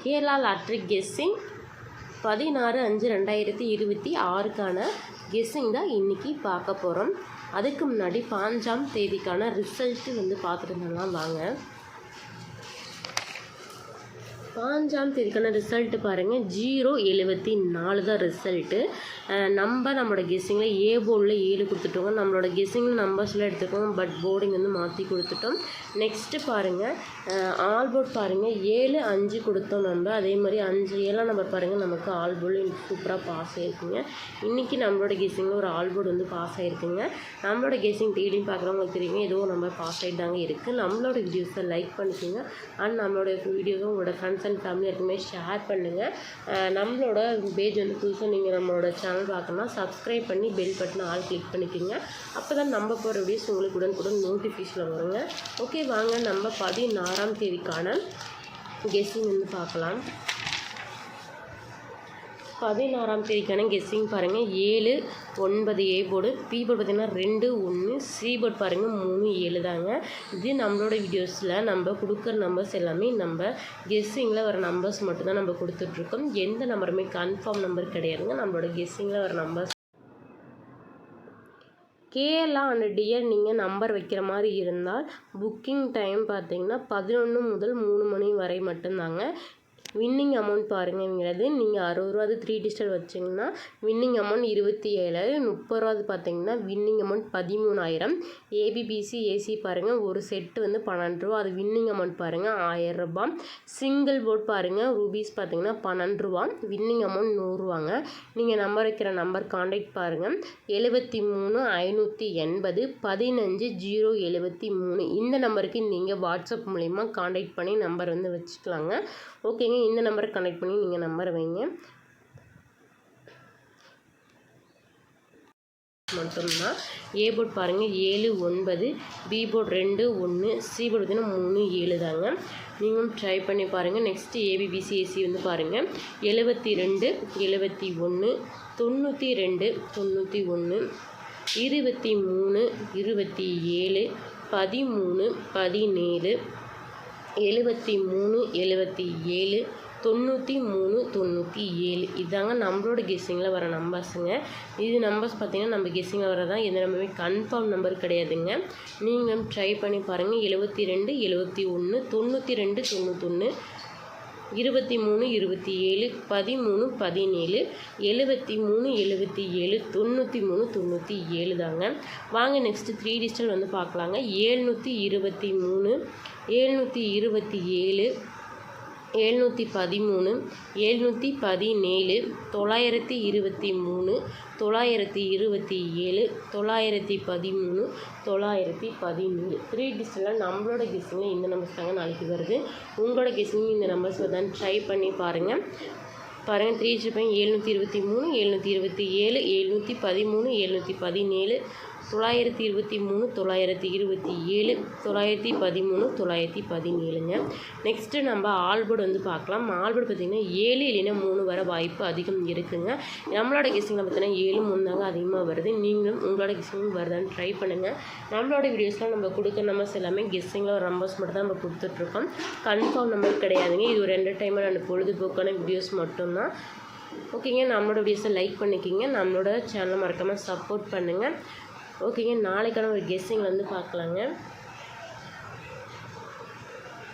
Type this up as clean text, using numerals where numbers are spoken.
Kerala lottery guessing 16/5/2026க்கான guessing தான் இன்றைக்கி பார்க்க போகிறோம். அதுக்கு முன்னாடி 5ஆம் தேதிக்கான ரிசல்ட்டு பார்த்துட்டு இருந்தோம்னா வாங்க. 5ஆம் தேதிக்கான ரிசல்ட்டு பாருங்கள். 074 தான் ரிசல்ட்டு. நம்மளோட கெஸ்ஸிங்கில் ஏ போர்டில் 7 கொடுத்துட்டோங்க. நம்மளோட கெஸ்ஸிங்கில் நம்பர்ஸில் எடுத்துக்கோங்க, பட் போர்டிங் மாற்றி கொடுத்துட்டோம். நெக்ஸ்ட்டு பாருங்கள், ஆல் போர்ட் பாருங்கள் 7 5 கொடுத்தோம் நம்ம. அதே மாதிரி 5 7 நம்பர் பாருங்கள், நமக்கு ஆல் போர்டு சூப்பராக பாஸ் ஆகிருக்குங்க. இன்றைக்கி நம்மளோட கெஸ்ஸிங்கில் ஒரு ஆல் போர்டு பாஸ் ஆகிருக்குங்க. நம்மளோட கெஸ்ஸிங் டெய்லியும் பார்க்குறவங்களுக்கு தெரியுங்க, ஏதோ நம்ம பாஸ் ஆகிட்டு தாங்க இருக்குது. நம்மளோட வீடியோஸை லைக் பண்ணிக்கோங்க. அண்ட் நம்மளோட வீடியோஸை உங்களோட ஃப்ரெண்ட்ஸ் அண்ட் ஃபேமிலி இருக்குமே ஷேர் பண்ணுங்கள். நம்மளோட பேஜ் புதுசாக நீங்கள் நம்மளோட சேனல் பார்க்கணும்னா சப்ஸ்கிரைப் பண்ணி பெல் பட்டன் ஆல் கிளிக் பண்ணிக்கோங்க. அப்போ தான் நம்ம போகிற வீடியோஸ் உங்களுக்கு உடனுக்குடன் நோட்டிஃபிகேஷன் வருங்க. ஓகே வாங்க, நம்ம 16ஆம் தேதிக்கான கெஸ்ஸிங் பார்க்கலாம். 16ஆம் தேதிக்கான கெஸ்ஸிங் பாருங்கள். 7 9 ஏ போர்டு, பி போர்டு பார்த்திங்கன்னா 2 1, சி போர்டு பாருங்கள் 3 7 தாங்க. இது நம்மளோட வீடியோஸில் நம்ம கொடுக்குற நம்பர்ஸ் எல்லாமே நம்ம கெஸ்ஸிங்கில் வர நம்பர்ஸ் மட்டும்தான் நம்ம கொடுத்துட்ருக்கோம். எந்த நம்பருமே கன்ஃபார்ம் நம்பர் கிடையாதுங்க. நம்மளோட கெஸ்ஸிங்கில் வர நம்பர்ஸ் கேரளா அண்ட் டியர் நீங்கள் நம்பர் வைக்கிற மாதிரி இருந்தால் புக்கிங் டைம் பார்த்திங்கன்னா 11 முதல் 3 மணி வரை மட்டும்தாங்க. வின்னிங் அமௌண்ட் பாருங்கள். இவங்களது நீங்கள் 60 ரூபா 3 டிஜிட்டல் வச்சிங்கன்னா வின்னிங் அமௌண்ட் 27. 30 ரூபா பார்த்திங்கன்னா வின்னிங் அமௌண்ட் 13,000. ஏபிபிசி ஏசி பாருங்கள், ஒரு செட்டு 12 ரூபா, அது வின்னிங் அமௌண்ட் பாருங்கள் 1000 ரூபா. சிங்கிள் போர்ட் பாருங்கள், ரூபீஸ் பார்த்திங்கன்னா 12 ரூபா, வின்னிங் அமௌண்ட் 100 ரூபாங்க. நீங்கள் நம்பர் வைக்கிற நம்பர் காண்டாக்ட் பாருங்கள் 73 580 15 073. இந்த நம்பருக்கு நீங்கள் வாட்ஸ்அப் மூலிமா காண்டாக்ட் பண்ணி நம்பர் வச்சுக்கலாங்க. ஓகேங்க, இந்த நம்பரை கனெக்ட் பண்ணி நீங்கள் நம்பர் வைங்க. மட்டும்தான். ஏ போர்ட் பாருங்கள் 7 9, பி போர்ட் 2 1, சி போர்ட் பார்த்திங்கன்னா 3 7 தாங்க. நீங்களும் ட்ரை பண்ணி பாருங்கள். நெக்ஸ்ட்டு ஏபிபிசி ஏசி பாருங்கள் 72 71 92 91 23 27 13 17 73 77 93 97. இதாங்க நம்மளோட கெஸ்ஸிங்கில் வர நம்பர்ஸுங்க. இது நம்பர்ஸ் பார்த்திங்கன்னா நம்ம கெஸ்ஸிங்கில் வரதான், எந்த நம்பருமே கன்ஃபார்ம் நம்பர் கிடையாதுங்க. நீங்களும் ட்ரை பண்ணி பாருங்கள். 72 71 92 91 23 27 13 17 73 77 93 97 தாங்க. வாங்க நெக்ஸ்ட்டு 3 டிஜிட்டல் பார்க்கலாங்க. 723 727 713 717 923 927 913 917. 3 டிஜிட்டலில் நம்மளோட கெஸ்ஸிங்கில் இந்த நம்பர்ஸ் தாங்க நாளைக்கு வருது. உங்களோட கெஸ்ஸிங் இந்த நம்பர்ஸ் தான் ட்ரை பண்ணி பாருங்கள். 3 723 727 713 717 923 927 913 917ங்க. நெக்ஸ்ட்டு நம்ம ஆல் போர்டு பார்க்கலாம். ஆல் போர்டு பார்த்திங்கன்னா 7 இல்லைன்னா 3 வர வாய்ப்பு அதிகம் இருக்குங்க. நம்மளோட கெஸ்ஸிங்கில் பார்த்திங்கன்னா 7 3 தாங்க அதிகமாக வருது. நீங்களும் உங்களோட கெஸ்ஸிங் வருதான்னு ட்ரை பண்ணுங்கள். நம்மளோட வீடியோஸில் நம்ம கொடுக்குற நம்பர்ஸ் எல்லாமே கெஸ்ஸிங்கில் ஒரு நம்பர்ஸ் மட்டும் தான் நம்ம கொடுத்துட்ருக்கோம். கன்ஃபார்ம் நம்பர் கிடையாதுங்க. இது ஒரு என்டர்டைன்மெண்ட் அண்ட் பொழுதுபோக்கான வீடியோஸ் மட்டும்தான். ஓகேங்க, நம்மளோட வீடியோஸை லைக் பண்ணிக்கிங்க. நம்மளோட சேனலை மறக்காமல் சப்போர்ட் பண்ணுங்கள். ஓகேங்க, நாளைக்கான ஒரு கெஸ்ஸிங் பார்க்கலாங்க.